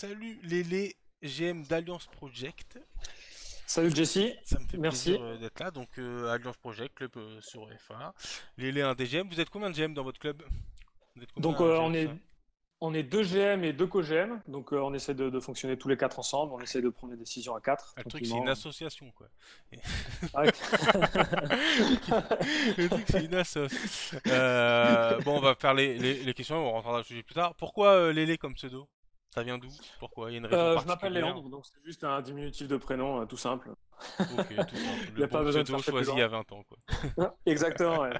Salut Lélé, GM d'Alliance Project. Salut Jesse, Ça me fait merci. plaisir d'être là. Donc Alliance Project, club sur FA. Lélé, un des GM. Vous êtes combien de GM dans votre club? Vous êtes combien Donc à gérer tout ça? on est deux GM et deux co-GM, donc on essaie de fonctionner tous les quatre ensemble, on essaie de prendre des décisions à quatre, Ah, le truc c'est une tranquillement. association quoi. Et- Ah, ok. Le truc c'est une assoce. Bon, on va faire les questions, on rentrera dans le sujet plus tard. Pourquoi Lélé comme pseudo? Ça vient d'où? Pourquoi? Il y a une raison Je m'appelle particulière? Léandre, donc c'est juste un diminutif de prénom, tout simple. Ok, tout simple. Il Le n'y a pas bon besoin de pseudo chercher plus choisi il y loin. a 20 ans quoi. Ah, exactement, ouais.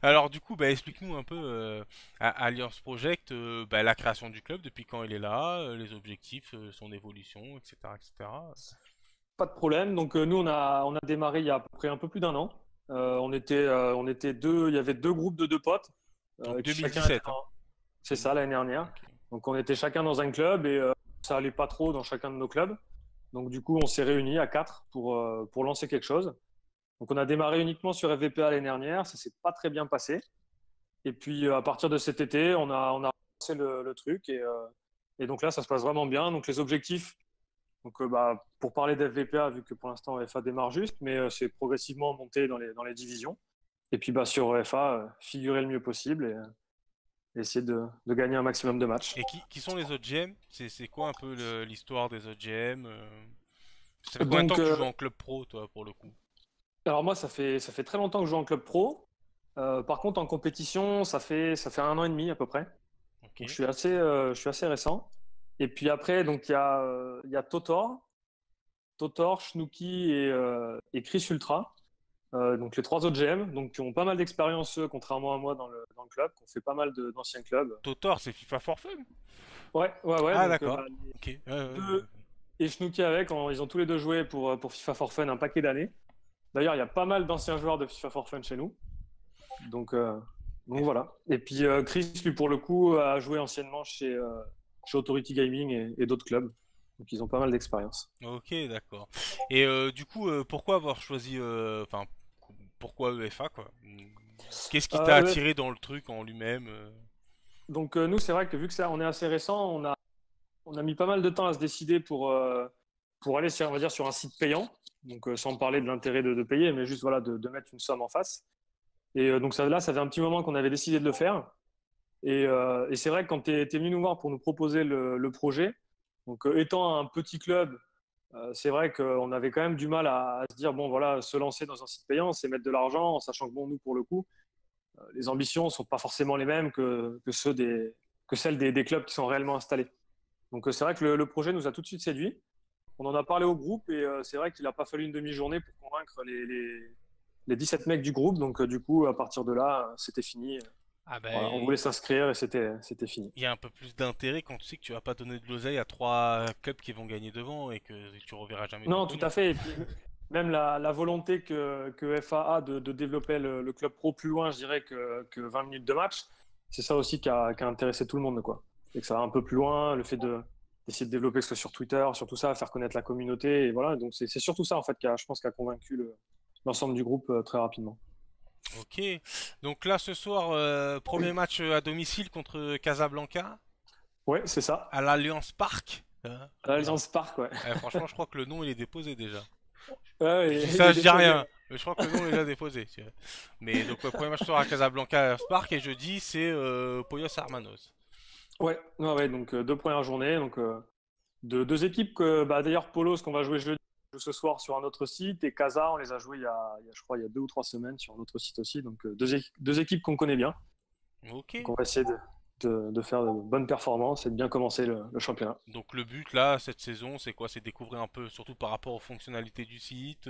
Alors du coup, bah, explique-nous un peu Alliance Project, bah, la création du club, depuis quand il est là, les objectifs, son évolution, etc., etc. Pas de problème. Donc nous on a démarré il y a à peu près un peu plus d'un an. On était deux, il y avait deux groupes de deux potes Donc qui chacun était 2017, hein. dans. C'est ça 2000. l'année dernière. Ok. Donc on était chacun dans un club et ça allait pas trop dans chacun de nos clubs. Donc du coup, on s'est réunis à quatre pour lancer quelque chose. Donc on a démarré uniquement sur FVPA l'année dernière, ça s'est pas très bien passé. Et puis à partir de cet été, on a lancé le truc et donc là, ça se passe vraiment bien. Donc les objectifs, donc bah, pour parler d'FVPA, vu que pour l'instant FA démarre juste, mais c'est progressivement monté dans les divisions. Et puis bah, sur FA, figurer le mieux possible et essayer de gagner un maximum de matchs. Et qui sont les autres GM? C'est quoi un peu l'histoire des autres GM? Ça fait combien de temps Donc, que tu joues en club pro, toi, pour le coup? alors moi, ça fait très longtemps que je joue en club pro. Par contre, en compétition, ça fait un an et demi à peu près. Ok. Donc, je suis assez récent. Et puis après, donc il y a Totor, Snooki et Chris Ultra. Donc les trois autres GM, donc qui ont pas mal d'expérience, eux, contrairement à moi dans le club, qui ont fait pas mal d'anciens clubs. Totor, c'est FIFA for Fun? Ouais, ouais, ouais. Ah Donc d'accord. bah, les Ok. deux et Snooki avec, ils ont tous les deux joué pour FIFA for Fun un paquet d'années. D'ailleurs, il y a pas mal d'anciens joueurs de FIFA for Fun chez nous. Donc, euh, donc voilà. Et puis Chris, lui, pour le coup, a joué anciennement chez Authority Gaming et d'autres clubs. Donc ils ont pas mal d'expérience. Ok, d'accord. Et du coup, pourquoi avoir choisi, enfin, pourquoi EFA quoi? Qu'est-ce qui t'a Euh, attiré dans le truc en lui-même? donc nous, c'est vrai que vu que ça, on est assez récent, on a mis pas mal de temps à se décider pour aller sur, on va dire, sur un site payant. Donc sans parler de l'intérêt de payer, mais juste voilà, de mettre une somme en face. Et donc ça, là, ça fait un petit moment qu'on avait décidé de le faire. Et c'est vrai que quand tu es venu nous voir pour nous proposer le projet, donc étant un petit club, c'est vrai qu'on avait quand même du mal à se dire, bon voilà, se lancer dans un site payant, c'est mettre de l'argent, en sachant que bon, nous, pour le coup, les ambitions ne sont pas forcément les mêmes que celles des clubs qui sont réellement installés. Donc c'est vrai que le projet nous a tout de suite séduit. On en a parlé au groupe et c'est vrai qu'il n'a pas fallu une demi-journée pour convaincre les 17 mecs du groupe. Donc du coup, à partir de là, c'était fini. Ah Voilà, on ben, voulait s'inscrire et c'était fini. il y a un peu plus d'intérêt quand tu sais que tu vas pas donner de l'oseille à trois clubs qui vont gagner devant et que tu reverras jamais ton Non, tout pognon à quoi. fait. Et puis même la volonté que FA a de développer le club pro plus loin, je dirais, que 20 minutes de match, c'est ça aussi qui a intéressé tout le monde, quoi. Et que ça va un peu plus loin, le fait d'essayer de développer que ce soit sur Twitter, sur tout ça, faire connaître la communauté. Et voilà, donc c'est surtout ça, en fait, je pense, qui a convaincu l'ensemble du groupe très rapidement. Ok. Donc là, ce soir, premier match à domicile contre Casablanca Ouais, c'est ça. à l'Alliance Park. À Oula. l'Alliance Park, ouais. Franchement, je crois que le nom il est déposé déjà. Ouais, Je dis il ça, est je dis déposé, rien. ouais. Mais je crois que le nom est déjà déposé. Tu vois. Mais donc, premier match sera à Casablanca à Spark et jeudi, c'est Poyos Hermanos. Ouais, ouais, ouais, donc deux premières journées, donc de deux équipes que, bah, d'ailleurs, Polo, ce qu'on va jouer jeudi, joue ce soir sur un autre site, et Casa, on les a joués je crois, il y a 2 ou 3 semaines sur un autre site aussi, donc deux équipes qu'on connaît bien. Ok. Donc on va essayer de faire de bonnes performances et de bien commencer le championnat. Donc, le but là, cette saison, c'est quoi? C'est découvrir un peu, surtout par rapport aux fonctionnalités du site.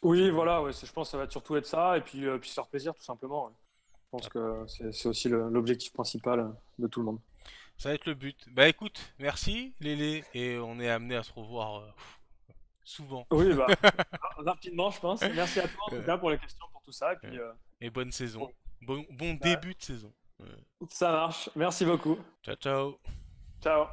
Oui, C'est- voilà, ouais, je pense que ça va surtout être ça, et puis se faire plaisir, tout simplement. Ouais. Je pense que c'est aussi l'objectif principal de tout le monde. Ça va être le but. Bah écoute, merci Lélé, et on est amené à se revoir souvent. Oui, bah, rapidement, je pense. Merci à toi, en tout Euh, cas, pour les questions, pour tout ça, et euh, puis et bonne saison. bon, Bon bah, début de saison. ça marche. Merci beaucoup. Ciao ciao. Ciao.